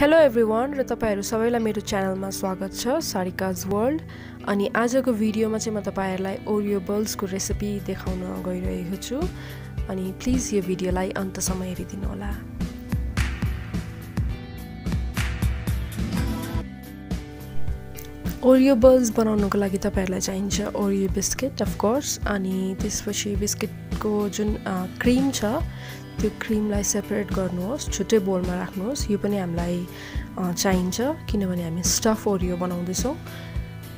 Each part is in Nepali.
हेलो एभ्रिवान र तपाईहरु सबैलाई मेरो च्यानलमा स्वागत छ सारिकाज वर्ल्ड। अनि आजको भिडियोमा चाहिँ म तपाईहरुलाई ओरियो बल्सको रेसिपी देखाउन गइरहेको छु। अनि प्लिज यो भिडियोलाई अन्तसम्म हेरिदिनु होला। ओरियो बल्स बनाउनको लागि तपाईहरुलाई चाहिन्छ ओरियो बिस्किट अफ कोर्स, अनि त्यसपछि बिस्किटको जुन क्रीम छ त्यो क्रीमलाई सेपरेट गर्नुहोस्, छुट्टै बोलमा राख्नुहोस्। यो पनि हामीलाई चाहिन्छ किनभने हामी स्टफ ओरियो बनाउँदैछौँ।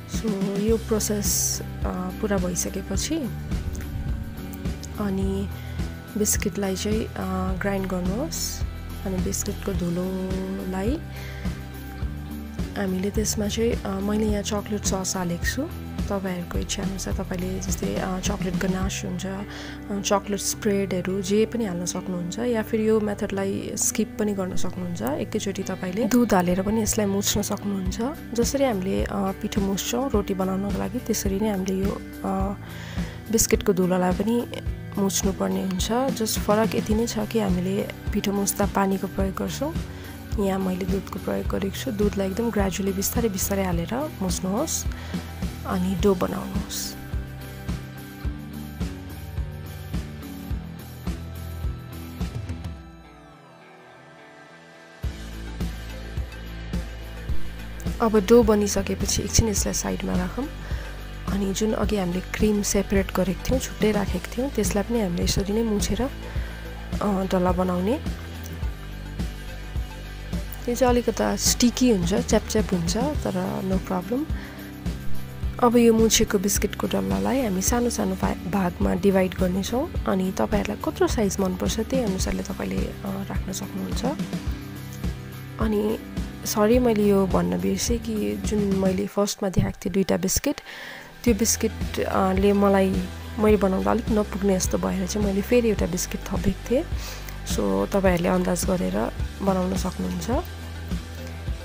सो यो प्रोसेस पुरा भइसकेपछि अनि बिस्किटलाई चाहिँ ग्राइन्ड गर्नुहोस्। अनि बिस्किटको धुलोलाई हामीले त्यसमा चाहिँ मैले यहाँ चकलेट सस हालेको छु। तपाईहरुको इच्छा अनुसार तपाईले जस्तै चकलेट गनाश हुन्छ, चकलेट स्प्रेडहरु जे पनि हाल्न सक्नुहुन्छ, या फिर यो मेथडलाई स्किप पनि गर्न सक्नुहुन्छ। एकैचोटी तपाईले दूध हालेर पनि यसलाई मुछ्न सक्नुहुन्छ। जसरी हामीले पिठो मुछ्छौं रोटी बनाउनको लागि, त्यसरी नै हामीले यो बिस्किटको धुलोलाई पनि मुछ्नु पर्ने हुन्छ। जस्ट फरक यति नै छ कि हामीले पिठो मुछ्दा पानीको प्रयोग गर्छौं, यहाँ मैले दूधको प्रयोग गरेको छु। दूधलाई एकदम ग्रेजुअली बिस्तारै बिस्तारै हालेर मुछ्नुहोस् अनि डो बनाउनुहोस्। अब डो बनिसकेपछि एकछिन यसलाई साइडमा राखौं। अनि जुन अघि हामीले क्रीम सेपरेट गरेको थियौं, छुट्टै राखेको थियौं, त्यसलाई पनि हामीले यसरी नै मुछेर डल्ला बनाउने। यो चाहिँ अलिकता स्टिकी हुन्छ, च्यापच्याप हुन्छ, तर नो प्रब्लम। अब यो मुछेको बिस्किटको डल्लालाई हामी सानो सानो भागमा डिभाइड गर्नेछौँ। अनि तपाईहरुलाई कत्रो साइज मन पर्छ त्यही अनुसारले तपाईले राख्न सक्नुहुन्छ। अनि सरी मैले यो भन्न बिर्से कि जुन मैले फर्स्टमा देखाएको थिएँ दुईटा बिस्किट, त्यो बिस्किटले मैले बनाउँदा अलिक नपुग्ने जस्तो भएर चाहिँ मैले फेरि एउटा बिस्किट थपेको थिएँ। सो तपाईहरुले अन्दाज गरेर बनाउन सक्नुहुन्छ।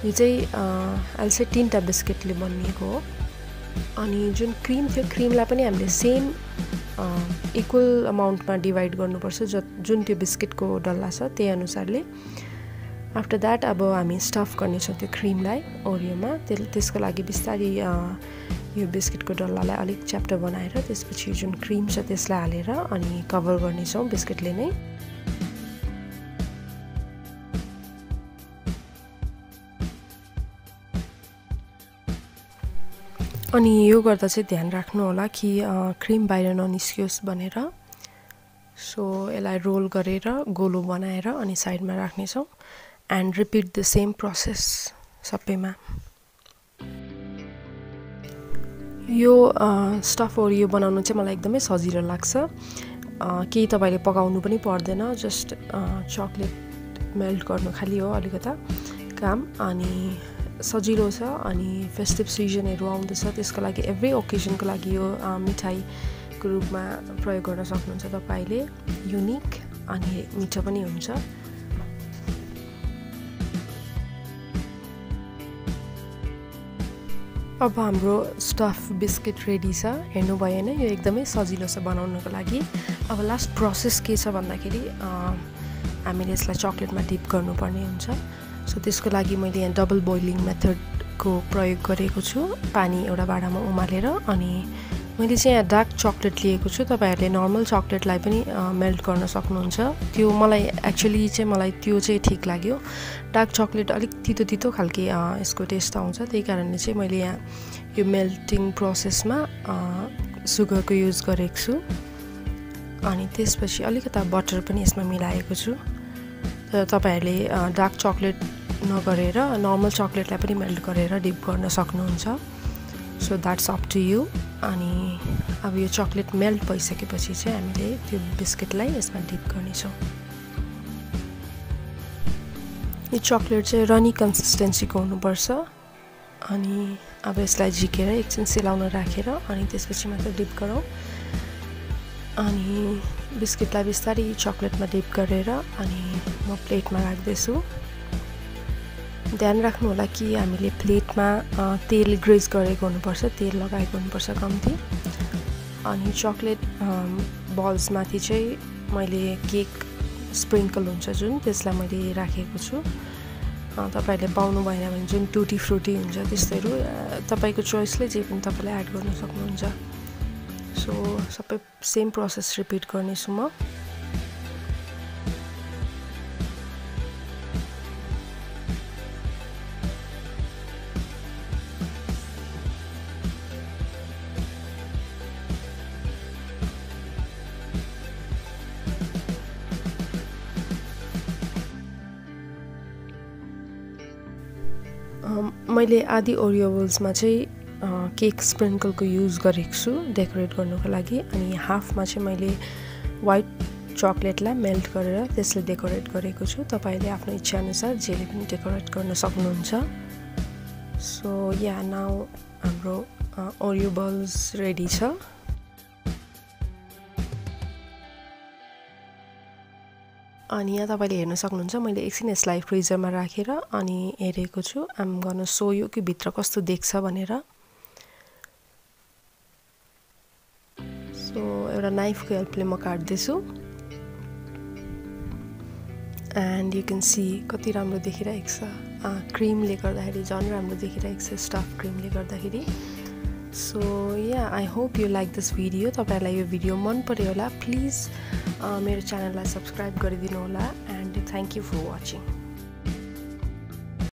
यो चाहिँ अहिले चाहिँ 3टा बिस्किटले बनिएको हो। अनि जुन क्रीम थियो, क्रीमलाई पनि हामीले सेम इक्वल अमाउन्टमा डिभाइड गर्नुपर्छ जुन त्यो बिस्किटको डल्ला छ त्यही अनुसारले। आफ्टर दैट अब हामी स्टफ गर्नेछौँ त्यो क्रीमलाई ओरियोमा। त्यसको लागि बिस्तारै यो बिस्किटको डल्लालाई अलिक च्याप्टर बनाएर त्यसपछि जुन क्रीम छ त्यसलाई हालेर अनि कभर गर्नेछौँ बिस्किटले नै। अनि यो गर्दा चाहिँ ध्यान राख्नु होला कि क्रीम बाहिर ननिस्कियोस् भनेर। सो यसलाई रोल गरेर गोलो बनाएर अनि साइडमा राख्नेछौँ। And repeat the same process सबैमा। यो स्टफ ओरियो बनाउनु चाहिँ मलाई एकदमै सजिलो लाग्छ। केही तपाईले पकाउनु पनि पर्दैन, जस्ट चकलेट मेल्ट गर्नु खाली हो अलिकता काम। अनि सजिलो छ। अनि फेस्टिभ सिजनहरु आउँदैछ, त्यसको लागि एभ्री ओकेजनको लागि यो मिठाईको रूपमा प्रयोग गर्न सक्नुहुन्छ तपाईले। युनिक अनि मिठो पनि हुन्छ। अब हाम्रो स्टफ बिस्किट रेडी छ। हेर्नु भयो हैन, यो एकदमै सजिलो छ बनाउनको लागि। अब लास्ट प्रोसेस के छ भन्दाखेरि हामीले यसलाई चकलेटमा डिप गर्नुपर्ने हुन्छ। सो त्यसको लागि मैले यहाँ डबल बोइलिङ मेथडको प्रयोग गरेको छु। पानी एउटा भाँडामा उमालेर अनि मैले चाहिँ यहाँ डार्क चकलेट लिएको छु। तपाईहरुले नर्मल चकलेटलाई पनि मेल्ट गर्न सक्नुहुन्छ। त्यो मलाई एक्चुअली चाहिँ मलाई त्यो चाहिँ ठीक लाग्यो। डार्क चकलेट अलिक तितो तितो खालके यसको टेस्ट आउँछ, त्यही कारणले चाहिँ मैले यहाँ यो मेल्टिङ प्रोसेसमा सुगरको युज गरेको छु। अनि त्यसपछि अलिकता बटर पनि यसमा मिलाएको छु। तर तपाईहरुले डार्क चकलेट नगरेर नर्मल चकलेटलाई पनि मेल्ट गरेर डिप गर्न सक्नुहुन्छ। So that's up to you. अनि अब यो चकलेट मेल्ट भइसकेपछि चाहिँ हामीले त्यो बिस्किटलाई यसमा डिप गर्नेछौँ। यो चकलेट चाहिँ रनी कन्सिस्टेन्सीको हुनुपर्छ। अनि अब यसलाई झिकेर एकछिन सेलाउन राखेर अनि त्यसपछि मात्र डिप गरौँ। अनि बिस्किटलाई बिस्तारै चकलेटमा डिप गरेर अनि म प्लेटमा राख्दैछु। ध्यान राख्नु होला कि हामीले प्लेटमा तेल ग्रेज गरेको हुनुपर्छ, तेल लगाएको हुनुपर्छ कम्ती। अनि चकलेट बल्स माथि चाहिँ मैले केक स्प्रिङ्कल हुन्छ जुन, त्यसलाई मैले राखेको छु। तपाईहरुले पाउनु भएन भने जुन टुटी फ्रुटी हुन्छ त्यस्तैहरु तपाईको चोइसले जे पनि तपाईले एड गर्न सक्नुहुन्छ सो सबै सेम प्रोसेस रिपिट गर्नेछु म मैले आधी ओरियो बल्समा चाहिँ केक स्प्रिंकलको युज गरेको छु डेकोरेट गर्नको लागि अनि हाफमा चाहिँ मैले व्हाइट चकलेटलाई मेल्ट गरेर त्यसले डेकोरेट गरेको छु तपाईले आफ्नो इच्छा अनुसार जेले पनि डेकोरेट गर्न सक्नुहुन्छ सो या नाउ हाम्रो ओरियो बल्स रेडी छ अनि यहाँ तपाईले हेर्न सक्नुहुन्छ मैले एकछिन यसलाई फ्रिजरमा राखेर अनि हेरेको छु आम गर्न सो यु कि भित्र कस्तो देख्छ भनेर सो एउटा नाइफको हेल्पले म काट्दै छु एन्ड यु क्यान सी कति राम्रो देखिरहेको छ क्रीमले गर्दाखेरि झन् राम्रो देखिरहेको छ स्टफ क्रीमले गर्दाखेरि so yeah I hope you like this video तपाईलाई यो भिडियो मन पर्यो होला प्लिज मेरो च्यानललाई सब्स्क्राइब गरिदिनु होला and thank you for watching